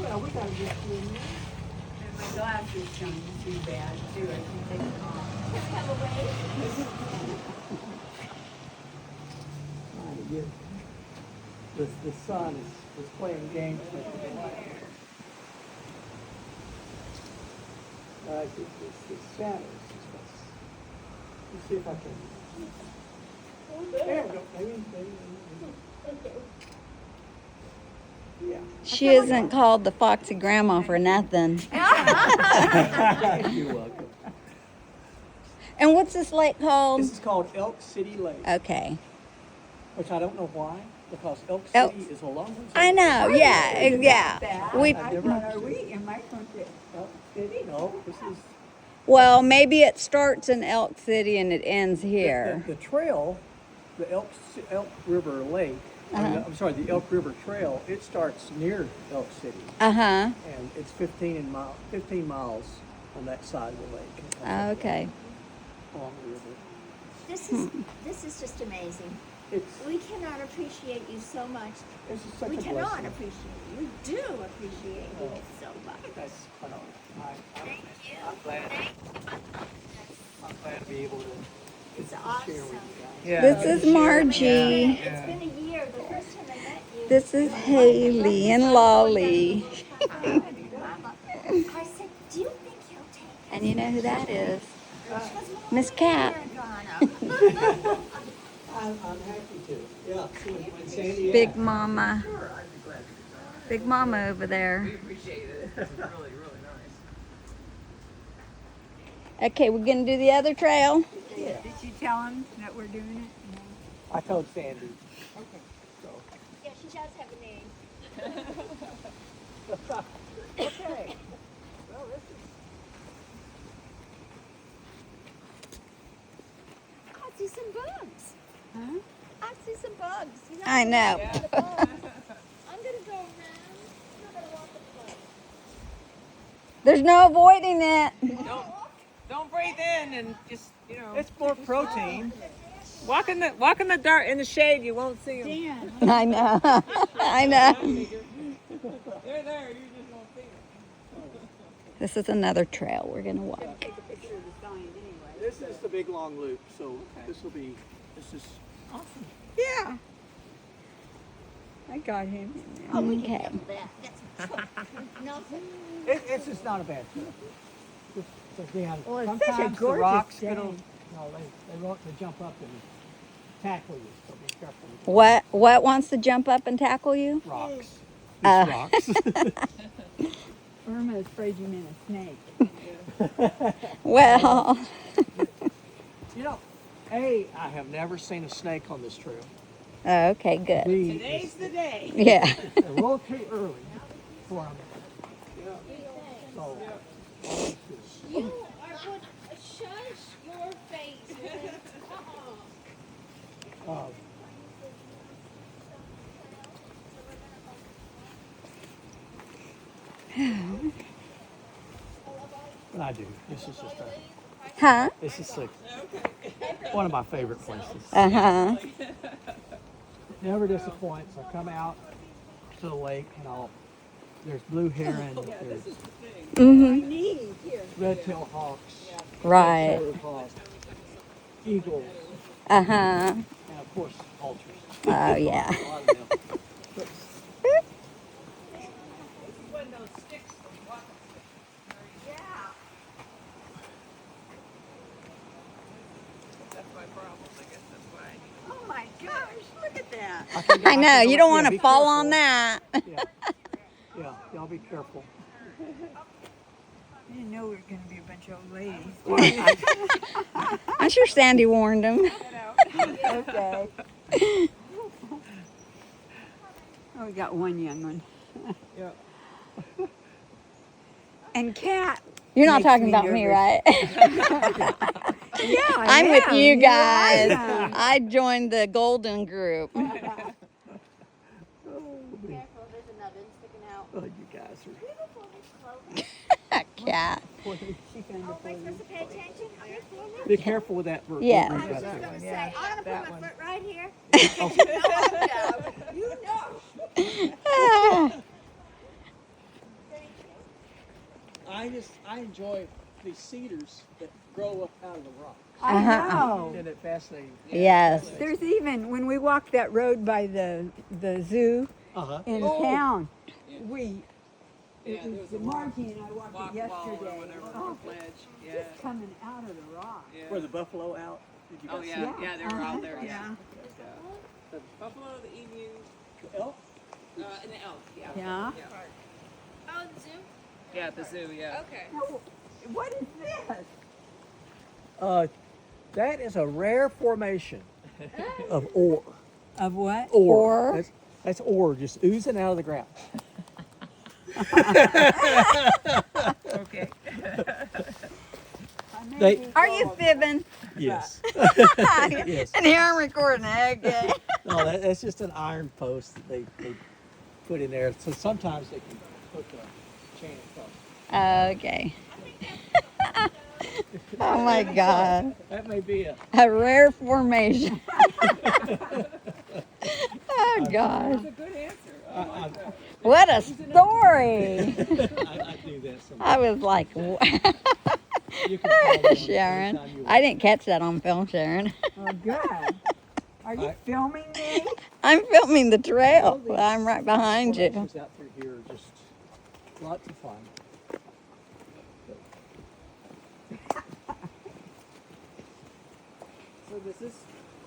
Well, we gotta get through it. And my glasses shine too bad too. I can take them off. Have a wave. Trying to get, the sun is playing games with the light. It's shadows. Let's see if I can. There we go. Maybe. Yeah. She isn't called the Foxy Grandma for nothing. You're welcome. And what's this lake called? This is called Elk City Lake, Okay. which I don't know why, because Elk Elk- City is a long one. I know, yeah, yeah. That. We, I've never Are we in my country? Elk City? No, this is well, maybe it starts in Elk City and it ends here. the trail, the Elk River Lake. I'm sorry, the Elk River Trail. It starts near Elk City, Uh-huh. and it's 15 miles on that side of the lake. It comes up Okay. along the river. This is just amazing. It's We cannot appreciate you so much. It's just such We a cannot blessing. appreciate you. We do appreciate you so much. That's quite all. Thank you. I'm glad. I'm glad to be able to It's share awesome. with you guys. Yeah. This is Margie. It's been a year. The first time I met you. This is Haley and Lolly. Mama, I said, do you think he'll take it? And you know who that is? She goes, "Mom, Miss Cat. Americana." I'm happy to. Yeah. When Sandy Big asked, Mama. Big Mama over there. Appreciate it. It's really, really nice. Okay, we're gonna do the other trail. Yeah. Did you tell him that we're doing it? No. I told Sandy. Okay. So. Yeah, she does have a name. Okay. Well, this is. I see some bugs. Huh? I see some bugs. You know, I know. the bugs. I'm gonna go around. I'm not gonna walk the bugs. There's no avoiding it. Don't breathe in and just, you know, It's more protein. walk in the dark in the shade. You won't see them. Dan, I know. I know. They're there. You just won't see them. This is another trail we're gonna walk. take a picture of the sign anyway. This is the big long loop, so this is Awesome. Yeah. I got him in there. Oh, we can Okay. handle that. That's nothing. it's just not a bad trip. Just again, Well, it's such a sometimes the gorgeous rocks day. they want to jump up and tackle you, so be careful. What wants to jump up and tackle you? Rocks. Uh. Rocks. Irma's afraid you meant a snake. Well, You know, I have never seen a snake on this trail. okay, good. B, Today's the day. Yeah. it's a little too early for them. So, You are what? Shush your face. uh, but I do. This is just Huh? this is one of my favorite places. Uh-huh. Never disappoints. I come out to the lake and there's blue heron, there's Mm-hmm. Need here. red-tailed hawks, Right. red-tailed hawks, eagles, Uh-huh. and of course vultures. Oh, yeah. A lot of them. But When those sticks, Yeah. that's my problem. I guess that's why I need. Oh my gosh, look at that. I know. You don't want be to fall careful. on that. Yeah, y'all be careful. I didn't know we were going to be a bunch of old ladies. I'm sure Sandy warned him. Okay. Oh, we got one young one. Yeah. And Kat. You're not makes talking about me, nervous. right? Yeah, I I'm with am. you guys. Yeah. I joined the golden group. Careful, there's an oven sticking out. Oh, you guys Beautiful, this clothing. Cat. are. She found Oh, a am I photo. supposed to pay attention? Are you filming? Be careful with that. Yeah. I was Right just there. gonna say, Yeah, I'm gonna that put my one. foot right here. You know I'm down. You know. I enjoy these cedars that grow up out of the rock. I Uh-huh. know. Isn't it fascinating? Yes. There's even, when we walked that road by the zoo Uh-huh. in Oh, town, Yeah. it Yeah, there was was a rock. Margie and I walked Walk it wall or yesterday. whatever, Oh, ledge. Yeah. just coming out of the rock. Yeah. were the buffalo out? Did you Oh guys yeah, see yeah, they were uh-huh, out there. Yeah. yeah. The buffalo, the emu, the elk? and the elk. Yeah. Yeah. Oh, the zoo? Yeah, at the zoo. Yeah. Okay. Now, what is this? That is a rare formation of ore. Of what? Ore? That's ore just oozing out of the ground. Okay. Are you fibbing? Yes. Yes. And here I'm recording it. Okay. No, that's just an iron post that they put in there. So sometimes they can put the chain across. Okay. Oh my God. That may be A rare formation. Oh gosh. That's a good answer. What a story. I do that sometimes. I was like, You can call me on Sharon. anytime you want. I didn't catch that on film, Sharon. Oh, good. Are you filming me? I'm filming the trail. I'm right behind you. Formations out through here are just lots of fun. So does this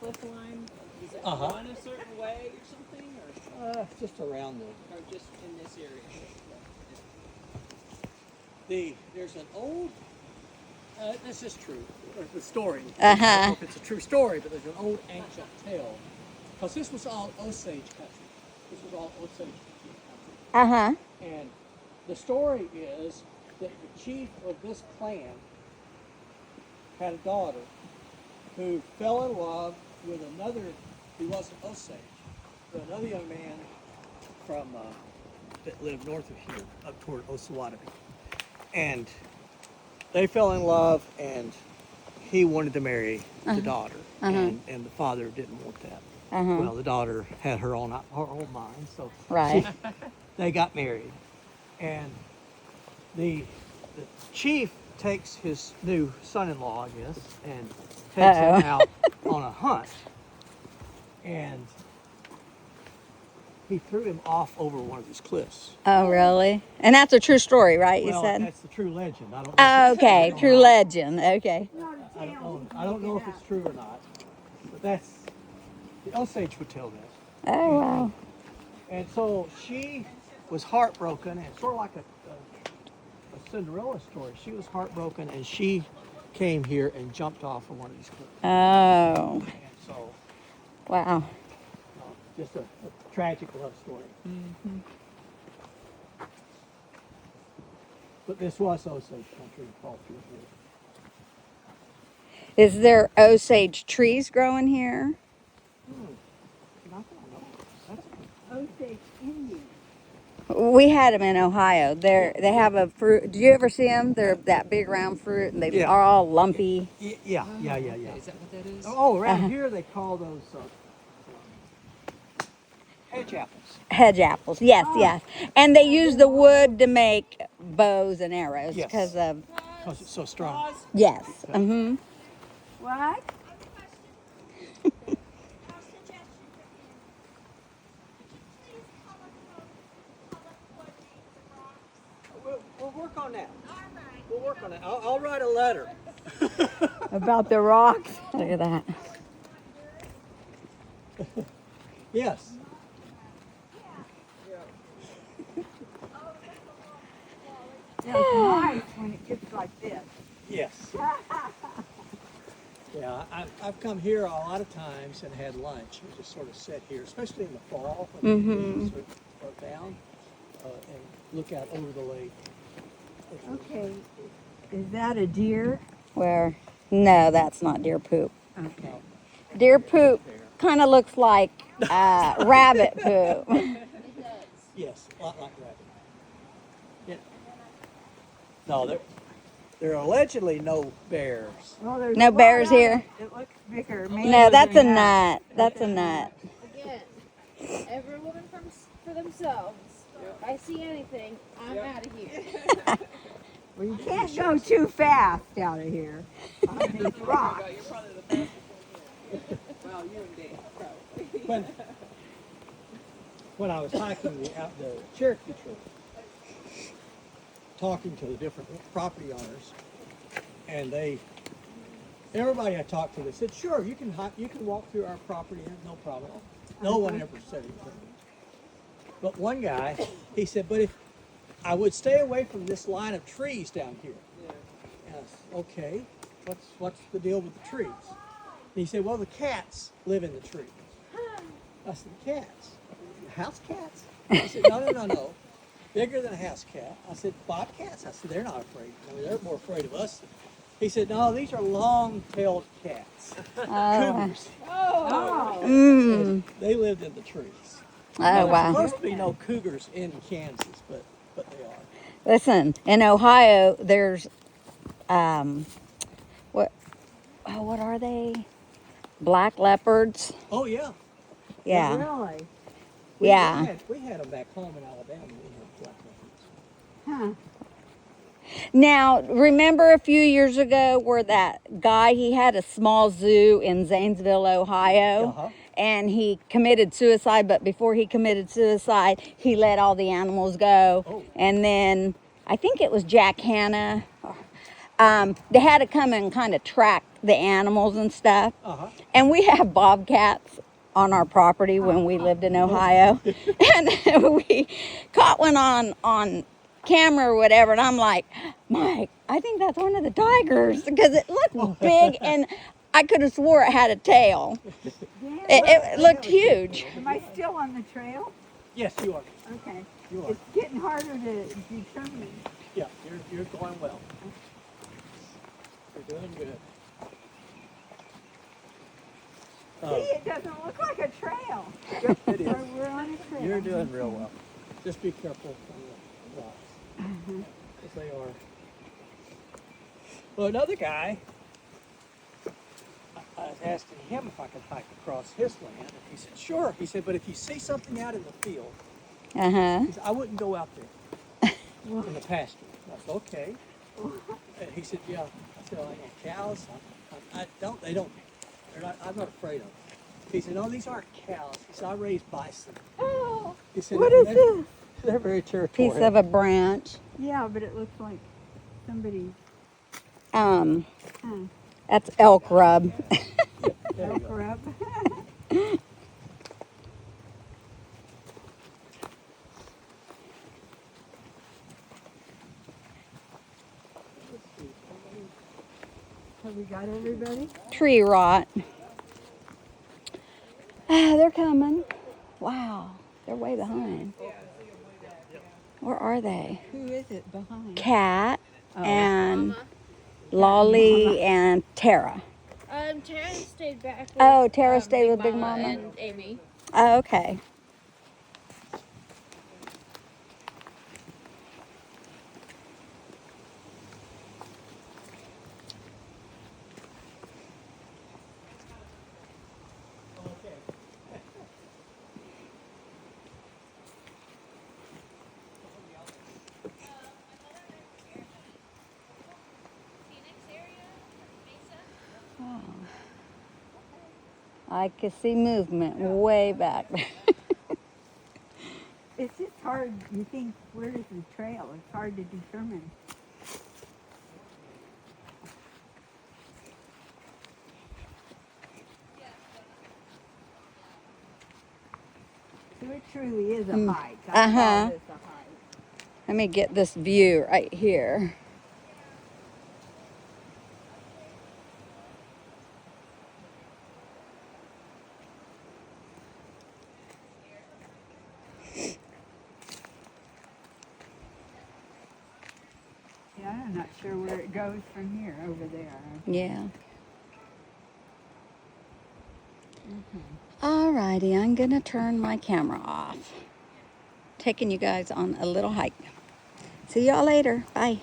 cliff line, is it Uh-huh. run a certain way or something, Just around or just in this area? there's an old, this is true, the story. Uh-huh. I don't know if it's a true story, but there's an old ancient tale. Because this was all Osage country. This was all Osage country. Uh-huh. And the story is that the chief of this clan had a daughter who fell in love with another who wasn't Osage, but another young man from that lived north of here, up toward Osawatomie. And they fell in love, and he wanted to marry the daughter, and the father didn't want that. Well, the daughter had her own mind, so Right. they got married. And the chief takes his new son-in-law, I guess, and takes him Uh-oh. out on a hunt. And he threw him off over one of these cliffs. Oh, really? And that's a true story, right? You Well, said? that's the true legend. I don't know. Oh, okay. I don't True know. legend. Okay. I don't know. I don't know if it's true or not. But that's the Osage would tell this. Oh, wow. And so she was heartbroken, and sort of like a Cinderella story. She was heartbroken, and she came here and jumped off of one of these cliffs. Oh, And so, wow. just a tragic love story. But this was Osage country all through here. Is there Osage trees growing here? Not that I know. Osage Indian. We had them in Ohio. They have a fruit. Do you ever see them? They're that big round fruit, and they Yeah. are all lumpy. Yeah. Is that what that is? Oh, around here they call those hedge apples. Hedge apples. Yes, yes. And they use the wood to make bows and arrows Yes. because of Because it's so strong. yes. Mm-hmm. What? We'll work on that. We'll work on that. I'll write a letter. About the rocks? Look at that. Yes. Yeah, it's nice when it gets like this. Yes. Yeah, I've come here a lot of times and had lunch and just sort of sit here, especially in the fall when the leaves are down, and look out over the lake. Okay. Is that a deer? Where? No, that's not deer poop. Okay. Deer poop kind of looks like rabbit poop. Yes, a lot like rabbit. Yeah. No, there are allegedly no bears. Well, there's No one bears on here? It It looks bigger. Maybe No, that's a than that. nut. That's a nut. Again, every woman for themselves. If I see anything, I'm out of here. Well, you can't go too fast out of here. On these You're rocks. probably the fastest one here. Well, you and Dan, probably. When I was hiking the Cherokee Trail, talking to the different property owners, and everybody I talked to, they said, "Sure, you can walk through our property, no problem." No one ever said anything. But one guy, he said, "But if I would stay away from this line of trees down here." And I said, "Okay, what's the deal with the trees?" And he said, "Well, the cats live in the trees." I said, "Cats? House cats?" He said, No. Bigger than a house cat. I said, "Bobcats?" I said, "They're not afraid. I mean, they're more afraid of us." He said, "No, these are long-tailed cats. Cougars." Oh. Mm. They lived in the trees. Oh, There's wow. supposed to be no cougars in Kansas, but they are. Listen, in Ohio, there's, what are they? Black leopards. Oh yeah. Yeah. Really? Yeah. We had them back home in Alabama. We had black leopards. Huh. Now, remember a few years ago where that guy, he had a small zoo in Zanesville, Ohio, Uh-huh. and he committed suicide, but before he committed suicide, he let all the animals go. Oh. And then I think it was Jack Hanna. They had to come and kind of track the animals and stuff. Uh-huh. And we have bobcats on our property when we lived in Ohio. And we caught one on camera or whatever. And I'm like, "Mike, I think that's one of the tigers," because it looked big and I could have swore it had a tail. Dan, It looked huge. am I still on the trail? Yes, you are. Okay. You are. It's getting harder to determine. Yeah, you're going well. You're doing good. See, it doesn't look like a trail. Yep, it is. We're on a trail. You're doing real well. Just be careful on the rocks, because they are. Well, another guy, I was asking him if I could hike across his land, and he said, "Sure." He said, "But if you see something out in the field," Uh-huh. he said, "I wouldn't go out there in the pasture." I said, "Okay." And he said, "Yeah." I said, "I know cows. They don't. They're not. I'm not afraid of them." He said, "No, these aren't cows." He said, "I raise bison." Oh, He said, what is they're, this? They're very territorial. Piece of a branch. Yeah, but it looks like somebody. That's elk rub. There you go. Up. Have we got everybody? Tree rot. Ah, they're coming. Wow, they're way behind. Where are they? Who is it behind? Cat Oh. and Mama. Lolly and Tara. Tara stayed back with Oh, Tara stayed Big with Big Mama Mama? and Amy. Oh, okay. I could see movement way back there. It's just hard. You think, where is the trail? It's hard to determine. So it truly is a hike. I Uh-huh. call this a hike. Let me get this view right here. Yeah, I'm not sure where it goes from here over there. Yeah. Alrighty, I'm gonna turn my camera off. Taking you guys on a little hike. See y'all later. Bye.